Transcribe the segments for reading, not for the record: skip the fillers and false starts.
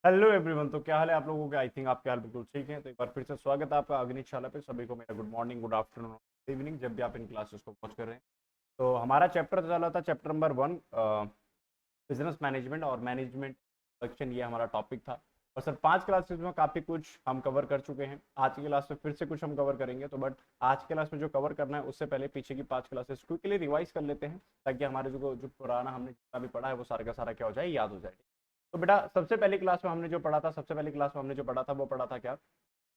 Hello everyone. तो क्या हाल है आप लोगों के? आई थिंक आपके हाल बिल्कुल ठीक है। तो एक बार फिर से स्वागत है आपका अग्नि शाला पे। सभी को मेरा good morning, good afternoon, good evening, जब भी आप इन क्लासेस को वॉच कर रहे हैं। तो हमारा चैप्टर चला था, चैप्टर नंबर 1, बिजनेस मैनेजमेंट और मैनेजमेंट इंट्रोडक्शन, ये हमारा टॉपिक था। और सर 5 क्लासेस में काफ़ी कुछ हम कवर कर चुके हैं। आज की क्लास में फिर से कुछ हम कवर करेंगे। तो बट आज की क्लास में जो कवर करना है उससे पहले पीछे की 5 क्लासेस क्विकली रिवाइज कर लेते हैं, ताकि हमारे जो पुराना हमने जितना भी पढ़ा है वो सारा का सारा क्या हो जाए, याद हो जाए। तो बेटा सबसे पहली क्लास में हमने जो पढ़ा था, सबसे पहली क्लास में हमने जो पढ़ा था वो पढ़ा था क्या,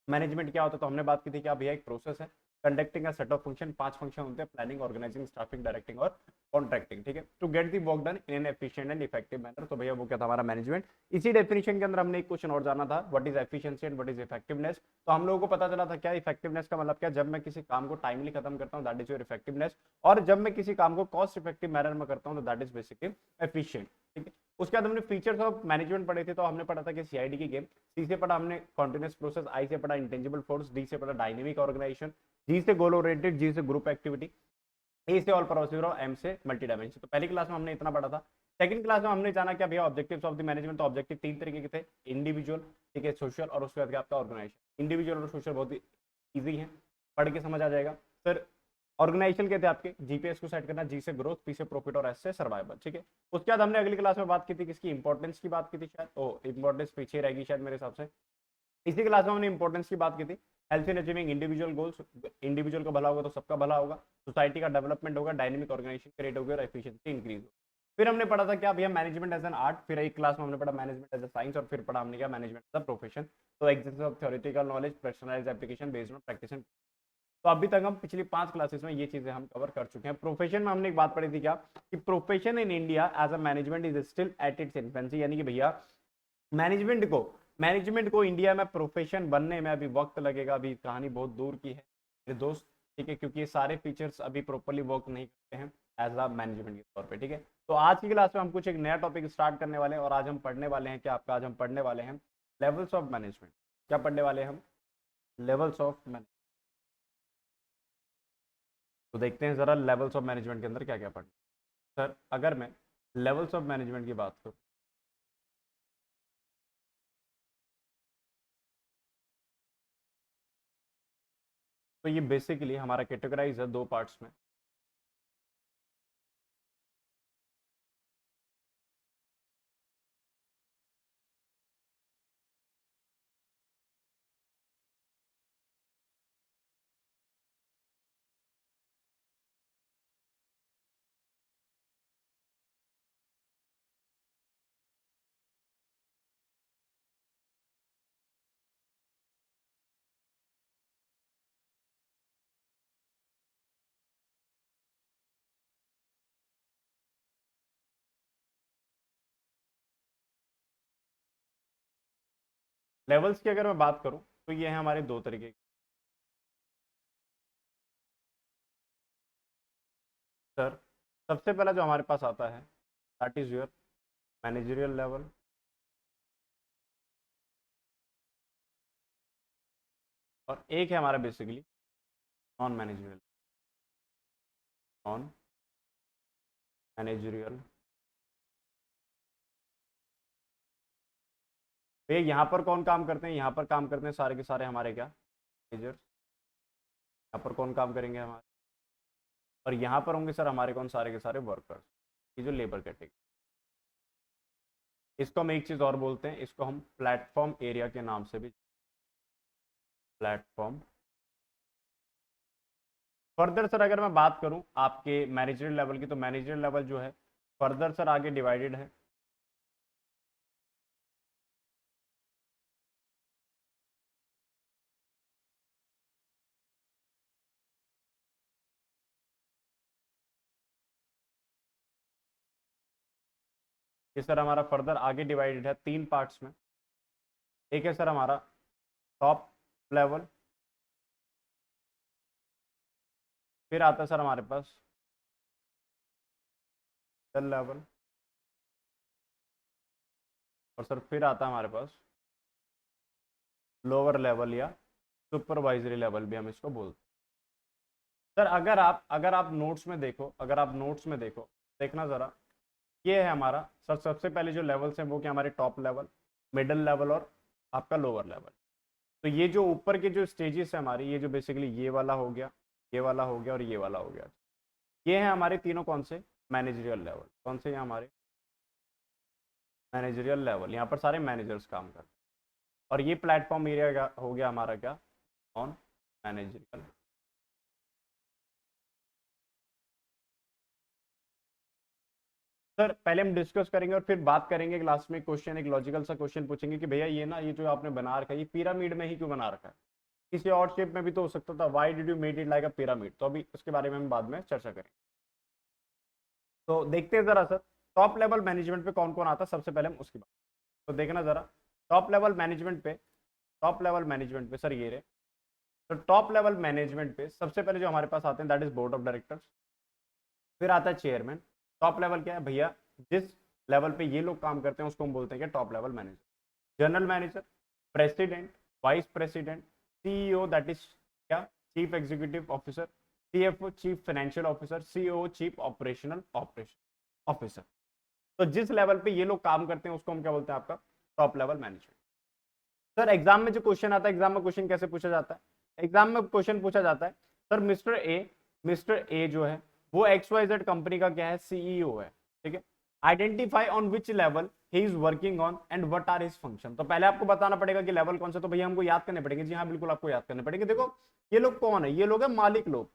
मैनेजमेंट क्या होता है। तो हमने बात की थी कि भैया एक प्रोसेस है, conducting a set of function. 5 function होते हैं: प्लानिंग, ऑर्गेनाइजिंग, स्टाफिंग, डायरेक्टिंग और कॉन्ट्रैक्टिंग। ठीक है, to get the work done in an efficient and effective manner. तो भैया वो क्या था, हमारा मैनेजमेंट। इसी डेफिनेशन के अंदर हमने एक क्वेश्चन और जाना था, what is efficiency and what is effectiveness. तो हम लोगों को पता चला था क्या इफेक्टिवनेस का मतलब क्या, जब मैं किसी काम को टाइमली खत्म करता हूँ दैट इज योर इफेक्टिवनेस, और जब मैं किसी काम को कॉस्ट इफेक्टिव मैनर में करता हूँ तो दैट इज बेसिकली एफिशिएंट। ठीक है, उसके बाद हमने फीचर्स ऑफ मैनेजमेंट पढ़े थे। तो हमने पढ़ा था कि सीआईडी की गेम, सी से पढ़ा हमने कॉन्टिन्यूस प्रोसेस, आई से पढ़ा इंटेंजिबल फोर्स, डी से पढ़ा डायनेमिक ऑर्गेनाइजेशन, जी से गोल ओरिएंटेड, जी से ग्रुप एक्टिविटी, ए से ऑल परवासिव और एम से मल्टी डायमेंशन। तो पहली क्लास में हमने इतना पढ़ा था। सेकंड क्लास में हमने जाना क्या भैया, ऑब्जेक्टिव्स ऑफ द मैनेजमेंट। तो ऑब्जेक्टिव 3 तरीके के थे: इंडिविजुअल, ठीक है, सोशल और उसके बाद आपका ऑर्गेनाइजेशन। इंडिविजुअल और सोशल बहुत ही ईजी है, पढ़ के समझ आ जाएगा। फिर ऑर्गेनाइजेशन के थे आपके, जीपीएस को सेट करना, जी से ग्रोथ, पी से प्रॉफिट और एस से सर्वाइवल। ठीक है, उसके बाद हमने अगली क्लास में बात की थी किसकी, इंपॉर्टेंस की बात की थी शायद। ओ इंपॉर्टेंस पीछे रहेगी शायद मेरे हिसाब से। इसी क्लास में हमने इंपॉर्टेंस की बात की थी, health in achieving individual goals. Individual का भला होगा तो सबका भला होगा, सोसाइटी का डेवलपमेंट होगा, डायनेमिक ऑर्गेनाइजेशन क्रिएट होगी और एफिशिएंसी इंक्रीज होगी। फिर हमने पढ़ा था क्या भैया, मैनेजमेंट एज एन आर्ट। फिर एक क्लास में हमने पढ़ा मैनेजमेंट एज ए साइंस, और फिर पढ़ा हमने क्या, मैनेजमेंट एज अ प्रोफेशन। तो existence of theoretical knowledge, personalised application based on practice. तो अभी तक हम पिछली 5 क्लासेस में ये चीजें हम कवर कर चुके हैं। प्रोफेशन में हमने एक बात पढ़ी थी क्या, कि profession in India as a management is still at its infancy. यानी कि भैया मैनेजमेंट को इंडिया में प्रोफेशन बनने में अभी वक्त लगेगा, अभी कहानी बहुत दूर की है मेरे दोस्त। ठीक है, क्योंकि ये सारे फीचर्स अभी प्रॉपरली वर्क नहीं करते हैं एज अ मैनेजमेंट के तौर पे। ठीक है, तो आज की क्लास में हम कुछ एक नया टॉपिक स्टार्ट करने वाले हैं, और आज हम पढ़ने वाले हैं क्या आपका, आज हम पढ़ने वाले हैं लेवल्स ऑफ मैनेजमेंट। क्या पढ़ने वाले हैं हम, लेवल्स ऑफ मैनेजमेंट। तो देखते हैं जरा लेवल्स ऑफ मैनेजमेंट के अंदर क्या क्या पढ़ना। सर अगर मैं लेवल्स ऑफ मैनेजमेंट की बात करूँ, तो ये बेसिकली हमारा कैटेगराइज है 2 पार्ट्स में। लेवल्स की अगर मैं बात करूं तो ये है हमारे 2 तरीके। सर सबसे पहला जो हमारे पास आता है that is your managerial level, और एक है हमारा basically non managerial. Non managerial, तो ये यहाँ पर कौन काम करते हैं, यहाँ पर काम करते हैं सारे के सारे हमारे क्या, मैनेजर्स। यहाँ पर कौन काम करेंगे हमारे, और यहाँ पर होंगे सर हमारे कौन, सारे के सारे वर्कर्स, ये जो लेबर कैटेगरी। इसको हम एक चीज़ और बोलते हैं, इसको हम प्लेटफॉर्म एरिया के नाम से भी, प्लेटफॉर्म। फर्दर सर अगर मैं बात करूं आपके मैनेजरियल लेवल की, तो मैनेजरियल लेवल जो है फर्दर सर आगे डिवाइडेड है। ये सर हमारा फर्दर आगे डिवाइडेड है 3 पार्ट्स में। एक है सर हमारा टॉप लेवल, फिर आता है सर हमारे पास मिडल लेवल, और सर फिर आता है हमारे पास लोअर लेवल या सुपरवाइजरी लेवल भी हम इसको बोलते हैं। सर अगर आप नोट्स में देखो, अगर आप नोट्स में देखो, देखना ज़रा, ये है हमारा सर सबसे पहले जो लेवल्स हैं वो क्या, हमारे टॉप लेवल, मिडल लेवल और आपका लोअर लेवल। तो ये जो ऊपर के जो स्टेजेस है हमारी, ये जो बेसिकली ये वाला हो गया, ये वाला हो गया और ये वाला हो गया, ये है हमारे तीनों कौन से मैनेजरियल लेवल। कौन से हैं हमारे मैनेजरियल लेवल, यहाँ पर सारे मैनेजर्स काम करते हैं। और ये प्लेटफॉर्म एरिया हो गया हमारा क्या, ऑन मैनेजरियल। सर पहले हम डिस्कस करेंगे और फिर बात करेंगे क्लास में, क्वेश्चन एक लॉजिकल सा क्वेश्चन पूछेंगे कि भैया ये ना, ये जो आपने बना रखा है ये पिरामिड में ही क्यों बना रखा है, किसी और शेप में भी तो हो सकता था, why did you made it like a pyramid. तो अभी उसके बारे में हम बाद में चर्चा करेंगे। तो देखते हैं जरा सर, टॉप लेवल मैनेजमेंट पे कौन कौन आता है, सबसे पहले हम उसकी बात। तो देखना जरा टॉप लेवल मैनेजमेंट पे, टॉप लेवल मैनेजमेंट पे सर ये रहे। तो टॉप लेवल मैनेजमेंट पे सबसे पहले जो हमारे पास आते हैं that is board of directors, फिर आता है चेयरमैन। टॉप लेवल क्या है भैया, जिस लेवल पे ये लोग काम करते हैं उसको हम बोलते हैं क्या, top level manager. General manager, president, vice president, CEO that is क्या, chief executive officer, CFO chief financial officer, CO chief operational officer. तो जिस लेवल पे ये लोग काम करते हैं उसको हम क्या बोलते हैं, आपका top level management. Sir exam में जो क्वेश्चन आता है, एग्जाम में क्वेश्चन कैसे पूछा जाता है, एग्जाम में क्वेश्चन पूछा जाता है सर मिस्टर ए जो है वो XYZ कंपनी का क्या है, सीईओ है, ठीक है। Identify on which level he is working on and what are his function. तो पहले आपको बताना पड़ेगा कि लेवल कौन सा, तो भैया हमको याद करने पड़ेंगे। जी हाँ बिल्कुल आपको याद करने पड़ेंगे। देखो ये लोग कौन है, ये लोग है मालिक लोग।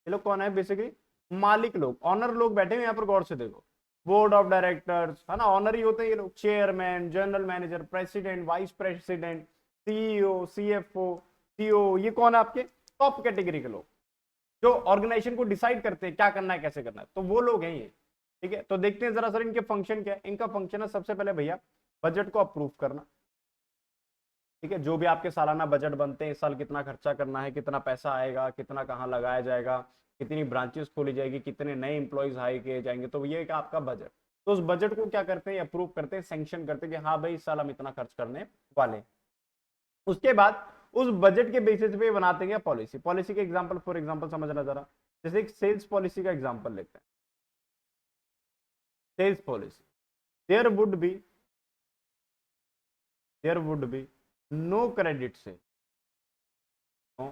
ये लोग कौन है, बेसिकली मालिक लोग, ऑनर लोग बैठे हुए यहाँ पर, गौर से देखो। बोर्ड ऑफ डायरेक्टर्स है ना, ऑनर ही होते हैं ये लोग। Chairman, general manager, president, vice president, CEO, CFO, CO, ये कौन है आपके टॉप कैटेगरी के लोग, जो ऑर्गेनाइजेशन को डिसाइड करते हैं क्या करना है कैसे करना है, तो वो लोग हैं ये, ठीक है। तो देखते हैं जरा सर इनके फंक्शन क्या है। इनका फंक्शन है सबसे पहले भैया बजट को अप्रूव करना, ठीक है। जो भी आपके सालाना बजट बनते हैं, इस साल कितना खर्चा करना है, कितना पैसा आएगा, कितना कहाँ लगाया जाएगा, कितनी ब्रांचेस खोली जाएगी, कितने नए इंप्लॉइज हाई किए जाएंगे, तो ये है आपका बजट। तो उस बजट को क्या करते हैं, अप्रूव करते हैं, सैंक्शन करते हैं कि हाँ भाई इस साल हम इतना खर्च करने वाले। उसके बाद उस बजट के बेसिस पे बनाते हैं पॉलिसी। पॉलिसी के एग्जांपल, फॉर एग्जांपल समझना जरा, जैसे एक सेल्स पॉलिसी का एग्जांपल लेते हैं। Sales policy, there would be no credit sale, no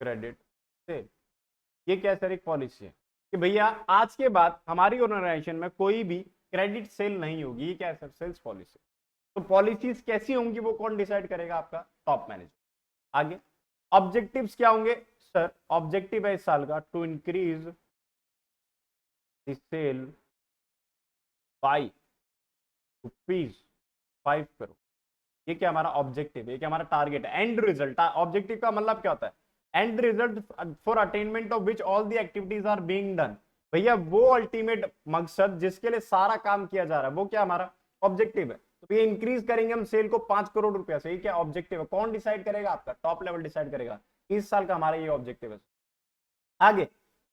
credit sale. ये क्या सर, एक पॉलिसी है कि भैया आज के बाद हमारी ऑर्गेनाइजेशन में कोई भी क्रेडिट सेल नहीं होगी। ये क्या है सर, सेल्स पॉलिसी। तो पॉलिसीज कैसी होंगी वो कौन डिसाइड करेगा, आपका टॉप मैनेजर। आगे ऑब्जेक्टिव्स क्या होंगे सर, ऑब्जेक्टिव है इस साल का to increase the sale by ₹5 crore. ये क्या हमारा ऑब्जेक्टिव है, ये क्या हमारा टारगेट है, एंड रिजल्ट। ऑब्जेक्टिव का मतलब क्या होता है, end result for attainment of which all the activities are being done. भैया वो अल्टीमेट मकसद जिसके लिए सारा काम किया जा रहा है वो क्या हमारा ऑब्जेक्टिव है। तो ये इंक्रीज करेंगे हम सेल को 5 करोड़ रुपया से, ये क्या ऑब्जेक्टिव है। कौन डिसाइड करेगा, आपका टॉप लेवल डिसाइड करेगा। इस साल का हमारा ये ऑब्जेक्टिव है। आगे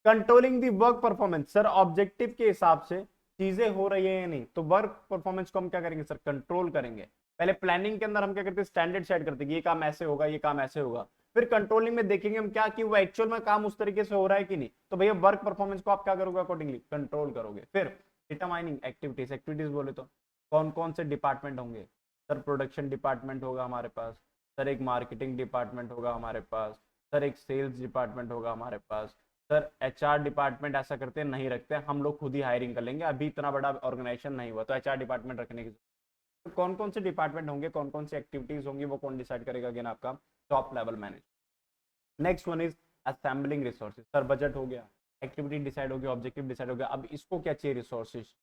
controlling the work performance, sir objective के हिसाब से चीजें हो रही है या नहीं, तो वर्क परफॉर्मेंस को हम क्या करेंगे सर, कंट्रोल करेंगे। पहले प्लानिंग के अंदर हम क्या करते हैं, स्टैंडर्ड सेट करते हैं कि ये काम ऐसे होगा, ये काम ऐसे होगा। फिर कंट्रोलिंग में देखेंगे हम क्या कि वो एक्चुअल में काम उस तरीके से हो रहा है कि नहीं। तो भैया वर्क परफॉर्मेंस को आप क्या करोगे, अकॉर्डिंगली कंट्रोल करोगे। फिर डिटरमाइनिंग एक्टिविटीज, एक्टिविटीज बोले तो कौन कौन से डिपार्टमेंट होंगे सर, प्रोडक्शन डिपार्टमेंट होगा हमारे पास, सर एक मार्केटिंग डिपार्टमेंट होगा हमारे पास, सर एक सेल्स डिपार्टमेंट होगा हमारे पास, सर HR डिपार्टमेंट ऐसा करते हैं नहीं रखते, हम लोग खुद ही हायरिंग कर लेंगे, अभी इतना बड़ा ऑर्गेनाइजेशन नहीं हुआ तो HR डिपार्टमेंट रखने की। तो कौन कौन से डिपार्टमेंट होंगे, कौन कौन सी एक्टिविटीज होंगी, वो कौन डिसाइड करेगा, अगेन आपका top level manager. Next one is assembling resources. Sir budget हो गया, एक्टिविटी डिसाइड हो गया, ऑब्जेक्टिव डिसाइड हो गया, अब इसको क्या चाहिए, रिसोर्सेज।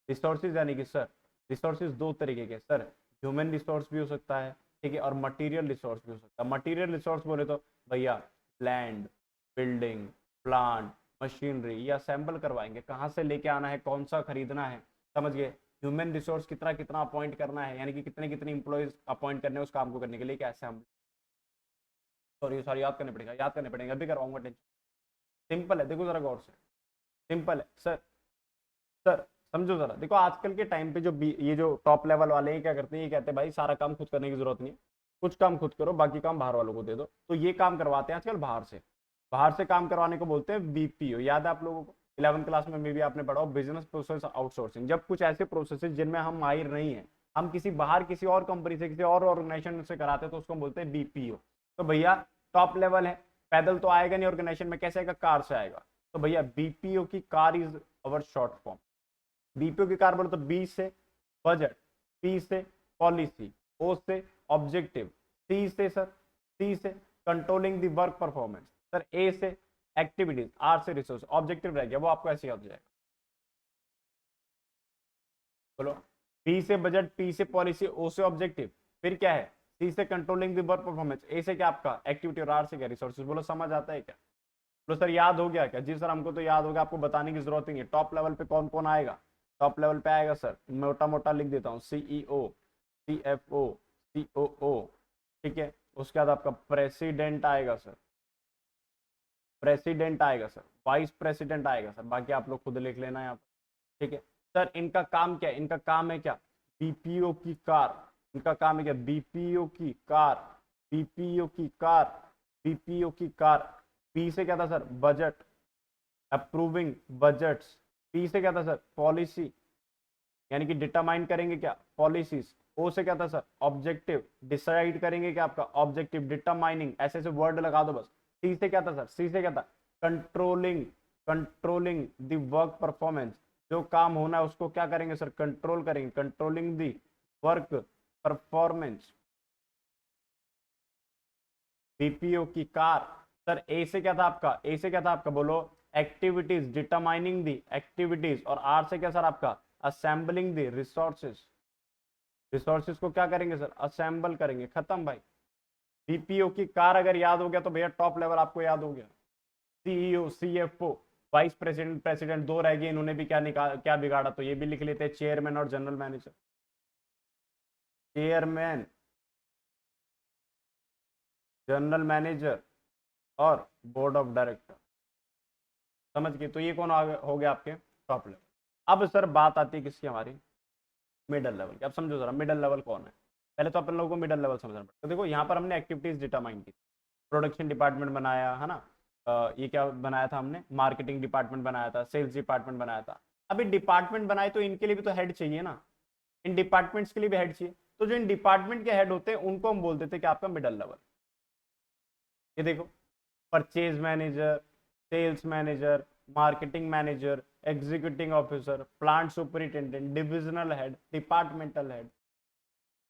रिसोर्सेज यानी कि सर रिसोर्सेज दो तरीके के सर, ह्यूमन रिसोर्स भी हो सकता है, ठीक है, और मटेरियल रिसोर्स भी हो सकता है। मटेरियल रिसोर्स बोले तो भैया लैंड, बिल्डिंग, प्लांट, मशीनरी, ये असेंबल करवाएंगे, कहाँ से लेके आना है, कौन सा खरीदना है, समझ गए। ह्यूमन रिसोर्स कितना कितना अपॉइंट करना है, यानी कि कितने कितने इंप्लॉइज अपॉइंट करने हैं उस काम को करने के लिए, क्या असेंबल। सॉरी याद करने पड़ेगा, याद करने पड़ेगा, अभी करवाऊंगा टेंशन। सिंपल है, देखो जरा गौर से, सिंपल है सर। सर समझो जरा, देखो आजकल के टाइम पे जो ये जो टॉप लेवल वाले हैं क्या करते हैं, ये कहते हैं भाई सारा काम खुद करने की जरूरत नहीं है, कुछ काम खुद करो बाकी काम बाहर वालों को दे दो। तो ये काम करवाते हैं आजकल बाहर से, बाहर से काम करवाने को बोलते हैं BPO। याद है आप लोगों को 11वीं क्लास में भी आपने पढ़ा हो, बिजनेस प्रोसेस आउटसोर्सिंग। जब कुछ ऐसे प्रोसेस जिनमें हम माहिर नहीं है, हम किसी बाहर किसी और कंपनी से किसी और ऑर्गेनाइजेशन से कराते हैं तो उसको हम बोलते हैं बीपीओ। तो भैया टॉप लेवल है, पैदल तो आएगा नहीं ऑर्गेनाइजेशन में, कैसे आएगा, कार से आएगा। तो भैया बीपीओ की CAR is our short form. BPO की कार बोलो तो बी से बजट, पी से पॉलिसी, ओ से ऑब्जेक्टिव, सी से सर, सी से controlling the work performance, sir A से एक्टिविटीज, आर से रिसोर्स, ऑब्जेक्टिव रह गया वो आपको ऐसे याद हो जाएगा। बोलो बी से बजट, पी से पॉलिसी, ओ से ऑब्जेक्टिव, फिर क्या है, सी से कंट्रोलिंग द वर्क परफॉर्मेंस, ए से क्या आपका एक्टिविटी और आर से क्या रिसोर्सेज। बोलो समझ आता है क्या? बोलो सर याद हो गया क्या? जी सर हमको तो याद हो गया, आपको बताने की जरूरत नहीं है। टॉप लेवल पे कौन कौन आएगा? टॉप लेवल पे आएगा सर, मोटा मोटा लिख देता हूँ, सीईओ, सीएफओ, सीओओ, ठीक है। उसके बाद आपका प्रेसिडेंट आएगा सर, प्रेसिडेंट आएगा सर, वाइस प्रेसिडेंट आएगा सर, बाकी आप लोग खुद लिख लेना यहाँ पर, ठीक है। सर इनका काम क्या है? इनका काम है क्या? बीपीओ की कार। इनका काम है क्या? बीपीओ की कार, बीपीओ की कार, बीपीओ की कार। पी से क्या था sir? Budget, approving budgets. P से क्या था सर? पॉलिसी, यानी कि डिटरमाइन करेंगे क्या? पॉलिसीज। ओ से क्या था सर? ऑब्जेक्टिव, डिसाइड करेंगे क्या आपका? ऑब्जेक्टिव, डिटरमाइनिंग, ऐसे ऐसे वर्ड लगा दो बस। सी से क्या था सर? सी से क्या था? Controlling, controlling the work performance, जो काम होना है उसको क्या करेंगे सर? कंट्रोल करेंगे, controlling the work performance. BPO की कार। सर ए से क्या था आपका? ए से क्या था आपका? बोलो एक्टिविटीज, डिटरमाइनिंग दी एक्टिविटीज। और आर से क्या सर आपका? असेंबलिंग दी रिसोर्सेज। रिसोर्सेज को क्या करेंगे सर? असेंबल करेंगे, खत्म भाई। बीपीओ की कार अगर याद हो गया तो भैया टॉप लेवल आपको याद हो गया। CEO, CFO, vice president, president दो रह गए, इन्होंने भी क्या निकाल क्या बिगाड़ा, तो ये भी लिख लेते हैं, चेयरमैन और general manager. Chairman, general manager और बोर्ड ऑफ डायरेक्टर, समझ गए? तो ये कौन हो गया आपके टॉप लेवल। अब सर बात आती है किसकी? हमारी मिडल लेवल की। अब समझो जरा मिडल लेवल कौन है। पहले तो अपन लोगों को मिडल लेवल समझना पड़ेगा। तो देखो यहाँ पर हमने एक्टिविटीज डिटरमाइन की, प्रोडक्शन डिपार्टमेंट बनाया है ना, ये क्या बनाया था हमने? मार्केटिंग डिपार्टमेंट बनाया था, सेल्स डिपार्टमेंट बनाया था। अभी डिपार्टमेंट बनाए तो इनके लिए भी तो हेड चाहिए ना, इन डिपार्टमेंट्स के लिए भी हेड चाहिए। तो जो इन डिपार्टमेंट के हेड होते हैं उनको हम बोल देते हैं कि आपका मिडल लेवल। ये देखो, purchase manager, sales manager, marketing manager, executive officer, plant superintendent, divisional head, departmental head.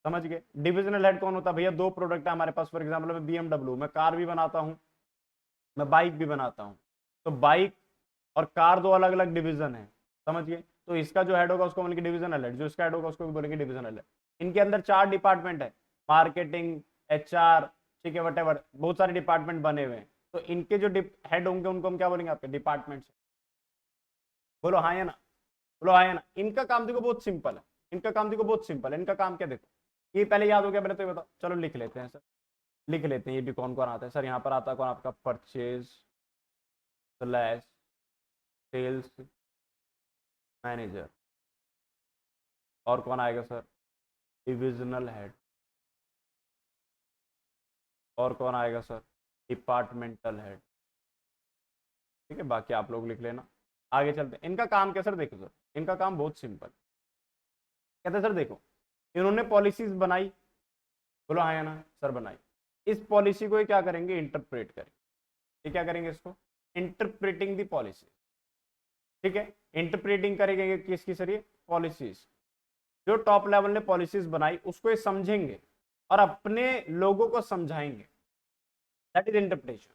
समझ गए? डिविजनल हेड कौन होता है भैया? दो प्रोडक्ट है हमारे पास, फॉर एग्जाम्पल मैं बीएमडब्ल्यू, मैं कार भी बनाता हूँ, मैं बाइक भी बनाता हूँ। तो बाइक और कार दो अलग अलग डिवीजन है, समझ गए? तो इसका जो हेड होगा उसको बोलेंगे डिविजनल हेड, जो इसका हेड होगा उसको भी बोलेंगे डिविजनल हेड। इनके अंदर चार डिपार्टमेंट है, मार्केटिंग, एचआर, ठीक है, वटेवर, बहुत सारे डिपार्टमेंट बने हुए हैं। तो इनके जो हेड होंगे उनको हम क्या बोलेंगे? आपके डिपार्टमेंट से। बोलो हाँ या ना, बोलो हाँ या ना। इनका काम देखो बहुत सिंपल है, इनका काम देखो बहुत सिंपल है। इनका काम क्या देखो, ये पहले याद हो गया मैंने तो ये बताओ, चलो लिख लेते हैं सर, लिख लेते हैं ये भी कौन कौन आता है सर। यहाँ पर आता है कौन आपका? Purchase slash sales manager. और कौन आएगा सर? Divisional head. और कौन आएगा सर? Departmental head. ठीक है, बाकी आप लोग लिख लेना। आगे चलते हैं। इनका काम क्या सर? देखो सर, इनका काम बहुत सिंपल। कहते हैं सर देखो, इन्होंने पॉलिसीज बनाई, बोलो हाँ या ना सर, बनाई। इस पॉलिसी को ये क्या करेंगे? इंटरप्रेट करेंगे। ये क्या करेंगे? इसको इंटरप्रेटिंग दी पॉलिसी, ठीक है। इंटरप्रेटिंग करेंगे किसकी सर? ये पॉलिसीज। जो टॉप लेवल ने पॉलिसीज बनाई उसको ये समझेंगे और अपने लोगों को समझाएंगे, दैट इज इंटरप्रिटेशन।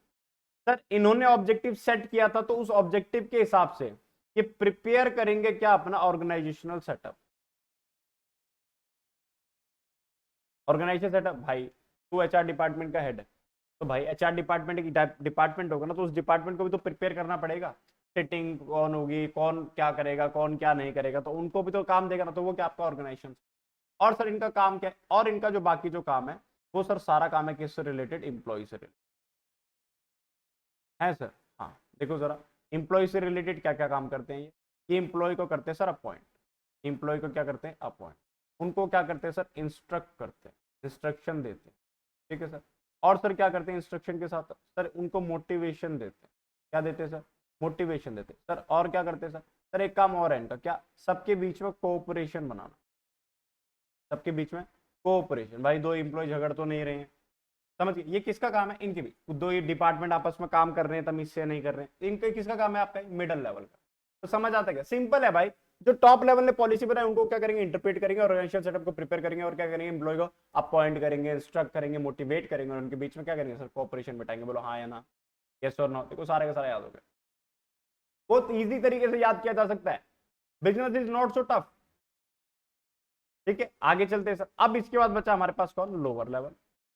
सर इन्होंने ऑब्जेक्टिव सेट किया था तो उस ऑब्जेक्टिव के हिसाब से ये प्रिपेयर करेंगे क्या? अपना ऑर्गेनाइजेशनल सेटअप। ऑर्गेनाइजेशन सेटअप, भाई तू एचआर डिपार्टमेंट का हेड है, तो भाई एचआर डिपार्टमेंट एक डिपार्टमेंट होगा ना, तो उस डिपार्टमेंट को भी तो प्रिपेयर करना पड़ेगा। सेटिंग कौन होगी, कौन क्या करेगा, कौन क्या नहीं करेगा, तो उनको भी तो काम देगा ना, तो वो क्या? आपका ऑर्गेनाइजेशन। और सर इनका काम क्या है? और इनका जो बाकी जो काम है वो सर सारा काम है किससे रिलेटेड? एम्प्लॉय से रिलेटेड है सर। हाँ देखो जरा, एम्प्लॉय से रिलेटेड क्या क्या काम करते हैं ये एम्प्लॉय को करते हैं सर अपॉइंट, एम्प्लॉय को क्या करते हैं? अपॉइंट। उनको क्या करते हैं सर? इंस्ट्रक्ट करते हैं, इंस्ट्रक्शन देते हैं, ठीक है सर। और सर क्या करते हैं इंस्ट्रक्शन के साथ? सर उनको मोटिवेशन देते हैं। क्या देते हैं सर? मोटिवेशन देते हैं सर। और क्या करते हैं सर? सर एक काम और है इनका, क्या? सबके बीच में कोऑपरेशन बनाना। सबके बीच में कोऑपरेशन। भाई दो एम्प्लॉय झगड़ तो नहीं रहे हैं, समझ गए, ये किसका काम है, इनके बीच दो ये डिपार्टमेंट आपस में काम कर रहे हैं तमीज से नहीं कर रहे हैं, इनके किसका काम है, आपका मिडिल लेवल का। तो समझ आता है क्या, सिंपल है भाई। जो टॉप लेवल ने पॉलिसी बनाई उनको क्या करेंगे, इंटरप्रेट करेंगे, ऑर्गेनाइजेशन सेटअप को प्रिपेयर करेंगे और क्या करेंगे, एम्प्लॉय को अपॉइंट करेंगे, इंस्ट्रक्ट करेंगे, मोटिवेट करेंगे और उनके बीच में क्या करेंगे सर, कोऑपरेशन बिठाएंगे। बोलो हाँ या ना, यस और नो, देखो सारे का सारा याद हो गया, बहुत इजी तरीके से याद किया जा सकता है। Business is not so tough. ठीक है, आगे चलते हैं सर। अब इसके बाद बचा हमारे पास कौन, लोअर लेवल।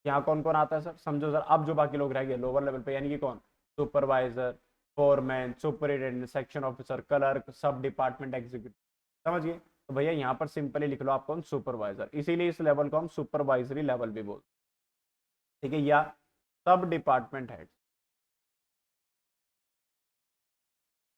यहाँ कौन कौन आता है सर, समझो सर। अब जो बाकी लोग रह गए लोअर लेवल पे, यानी कि कौन, supervisor, foreman, superintendent, section officer, clerk, सब डिपार्टमेंट एग्जीक्यूटिव। समझ गए, तो भैया यहाँ पर सिंपली लिख लो आप कौन, सुपरवाइजर। इसीलिए इस लेवल को हम सुपरवाइजरी लेवल भी बोलते हैं। ठीक है, या सब डिपार्टमेंट हेड।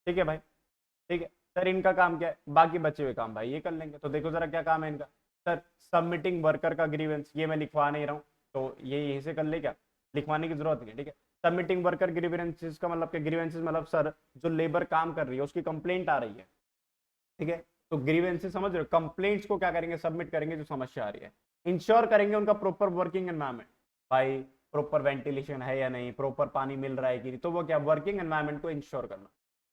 ठीक है भाई, ठीक है सर। इनका काम क्या है, बाकी बचे हुए काम भाई ये कर लेंगे। तो देखो जरा क्या काम है इनका सर, सबमिटिंग वर्कर का ग्रीवेंस, ये मैं लिखवा नहीं रहा हूँ तो ये यहीं से कर ले, क्या लिखवाने की जरूरत नहीं है। ठीक है, सबमिटिंग वर्कर ग्रीवेंसेस का मतलब क्या, ग्रीवेंसेस मतलब सर जो लेबर काम कर रही है उसकी कंप्लेंट आ रही है। ठीक है, तो ग्रीवेंसेस समझ रहे हो, कंप्लेंट्स को क्या करेंगे, सबमिट करेंगे जो समस्या आ रही है। इंश्योर करेंगे उनका प्रॉपर वर्किंग एनवायरमेंट, भाई प्रॉपर वेंटिलेशन है या नहीं, प्रॉपर पानी मिल रहा है कि नहीं, तो वो क्या वर्किंग एनवायरमेंट को इंश्योर करना।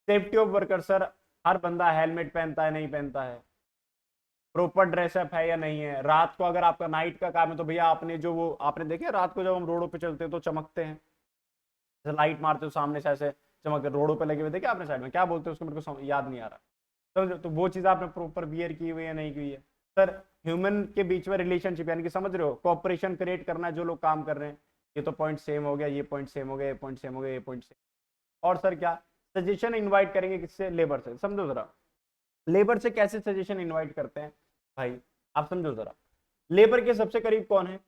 सेफ्टी ऑफ वर्कर सर, हर बंदा हेलमेट पहनता है नहीं पहनता है, प्रॉपर ड्रेसअप है या नहीं है। रात को अगर आपका नाइट का काम है तो भैया आपने जो वो आपने देखे रात को जब हम रोडों पे चलते हैं तो चमकते हैं, लाइट मारते हो सामने से ऐसे चमकते, रोडों पे लगे हुए देखे आपने साइड में, क्या बोलते हैं उसको मेरे को याद नहीं आ रहा, समझ। तो वो चीज आपने प्रॉपर वियर की हुई है नहीं की हुई है सर। ह्यूमन के बीच में रिलेशनशिप, यानी कि समझ रहे हो, कॉपरेशन क्रिएट करना है जो लोग काम कर रहे हैं। ये तो पॉइंट सेम हो गया, ये पॉइंट सेम हो गया, ये पॉइंट सेम हो गया, ये पॉइंट सेम। और सर क्या, सजेशन इनवाइट करेंगे किससे, लेबर से। समझो जरा, लेबर से कैसे सजेशन इनवाइट करते हैं भाई, आप समझो जरा। लेबर के सबसे करीब कौन है,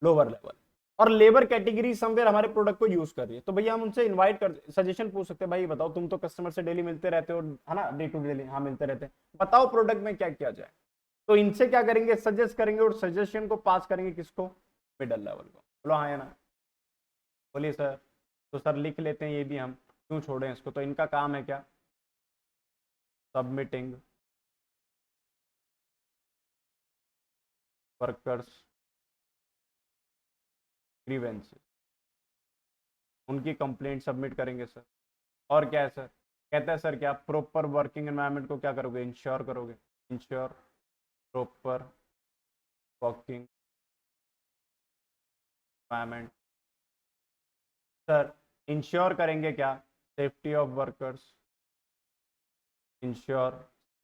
लोअर लेवल। और लेबर कैटेगरी समवेयर हमारे प्रोडक्ट को यूज कर रही है, तो भैया हम उनसे इनवाइट कर सजेशन पूछ सकते हैं, भाई बताओ तुम तो कस्टमर से डेली मिलते रहते हो, है ना, डे टू डे, हाँ मिलते रहते हैं, बताओ प्रोडक्ट में क्या किया जाए। तो इनसे क्या करेंगे, सजेस्ट करेंगे और सजेशन को पास करेंगे किसको, मिडल लेवल को। बोलो हाँ या ना, बोलिए सर। तो सर लिख लेते हैं ये भी हम, क्यों छोड़ें इसको। तो इनका काम है क्या, सबमिटिंग वर्कर्स ग्रीवेंसेस, उनकी कंप्लेंट सबमिट करेंगे सर। और क्या है सर, कहता है सर क्या, प्रॉपर वर्किंग एनवायरनमेंट को क्या करोगे, इंश्योर करोगे, ensure proper working environment. Sir ensure करेंगे क्या, safety of workers, ensure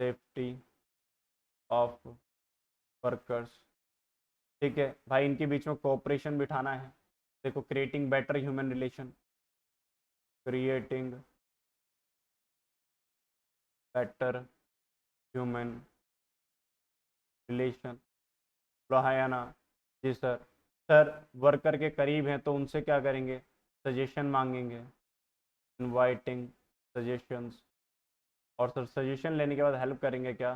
safety of workers. ठीक है भाई, इनके बीच में कोऑपरेशन बिठाना है। देखो, creating better human relation, creating better human relation. हाँ या ना, जी सर। सर वर्कर के करीब हैं तो उनसे क्या करेंगे, सजेशन मांगेंगे, इनवाइटिंग सजेशंस। और सर सजेशन लेने के बाद हेल्प करेंगे क्या,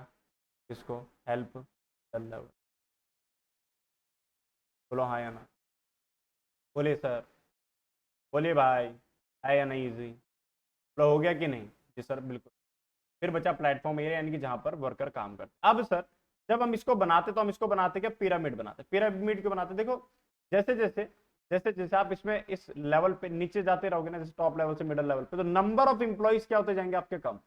किसको, हेल्प। बोलो हाँ या ना, बोलिए सर, बोलिए भाई, है या नहीं इजी, बोलो हो गया कि नहीं, जी सर बिल्कुल। फिर बचा प्लेटफॉर्म एरिया, यानी कि जहां पर वर्कर काम करते। अब सर जब हम इसको बनाते तो हम इसको बनाते क्या, पिरामिड बनाते। पिरामिड क्यों बनाते, देखो जैसे जैसे जैसे जैसे आप इसमें इस लेवल पे नीचे जाते रहोगे ना, जैसे टॉप लेवल से मिडिल लेवल पे, तो नंबर ऑफ इंप्लॉइज क्या होते जाएंगे आपके, कम।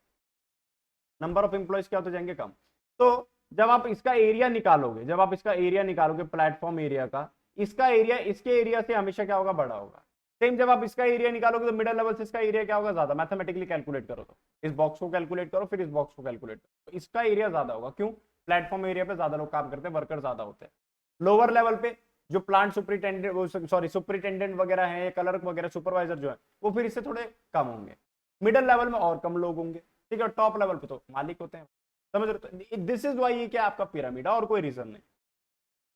नंबर ऑफ इंप्लॉइज क्या होते जाएंगे, कम। तो जब आप इसका एरिया निकालोगे, जब आप इसका एरिया निकालोगे प्लेटफॉर्म एरिया का, इसका एरिया इसके एरिया से हमेशा क्या होगा, बड़ा होगा। सेम जब आप इसका एरिया निकालोगे तो मिडिल लेवल से इसका एरिया क्या होगा, ज्यादा। मैथमेटिकली कैलकुलेट करो तो इस बॉक्स को कैलकुलेट करो, फिर इस बॉक्स को कैलकुलेट करो, तो इसका एरिया ज्यादा होगा। क्यों, प्लेटफॉर्म एरिया पे ज्यादा लोग काम करते हैं, वर्कर ज्यादा होते हैं। लोअर लेवल पे जो प्लांट सुपरिटेंडेंट, सॉरी सुपरिटेंडेंट वगैरह है, क्लर्क वगैरह, सुपरवाइजर जो है, वो फिर इससे थोड़े कम होंगे। मिडिल लेवल में और कम लोग होंगे। ठीक है, टॉप लेवल पे तो मालिक होते हैं, समझ रहे हो। दिस इज वाई ये क्या आपका पिरामिड है, और कोई रीजन नहीं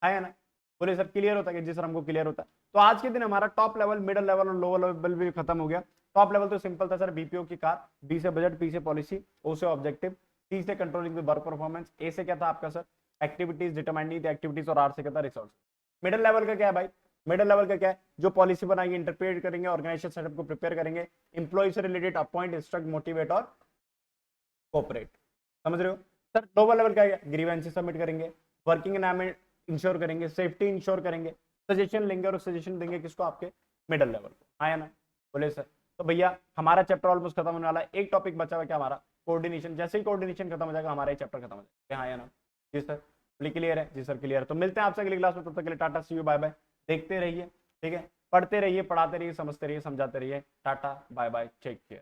है ना। बोले सर क्लियर होता है कि जी सर हमको क्लियर होता है। तो आज के दिन हमारा टॉप लेवल, मिडिल लेवल और लोअर लेवल भी खत्म हो गया। टॉप लेवल तो सिंपल था सर, बीपीओ की कार, बी से बजट, पी से पॉलिसी, ओ से ऑब्जेक्टिव, सी से कंट्रोलिंग द वर्क परफॉर्मेंस, ए से क्या था आपका sir, activities, determining the activities, और आर से क्या था, रिसोर्स। मिडिल लेवल का क्या है भाई, मिडिल लेवल का क्या है, जो पॉलिसी बनाएंगे, इंटरप्रेट करेंगे, ऑर्गेनाइजेशन सेटअप को प्रिपेयर करेंगे, इंप्लॉय से रिलेटेड अपॉइंट, इंस्ट्रक्ट, मोटिवेट और कोऑपरेट। समझ रहे हो सर। लोअर लेवल क्या है, ग्रीवेंसेस सबमिट करेंगे, वर्किंग एनवायरमेंट इंश्योर करेंगे, सेफ्टी इंश्योर करेंगे, सजेशन लेंगे और सजेशन देंगे किसको, आपके मिडिल लेवल को। हाँ या ना, बोले सर। तो भैया हमारा चैप्टर ऑलमोस्ट खत्म होने वाला है, एक टॉपिक बचा हुआ क्या हमारा, कोऑर्डिनेशन। जैसे ही कोऑर्डिनेशन खत्म हो जाएगा हमारा ये चैप्टर खत्म हो जाएगा। हाँ या ना, जी सर। क्लियर है, जी सर क्लियर है। तो मिलते हैं आपसे अगली क्लास में, तब तक के लिए टाटा, सी यू, बाय बाय। देखते रहिए, ठीक है, पढ़ते रहिए, पढ़ाते रहिए, समझते रहिए, समझाते रहिए। Tata bye bye, take care.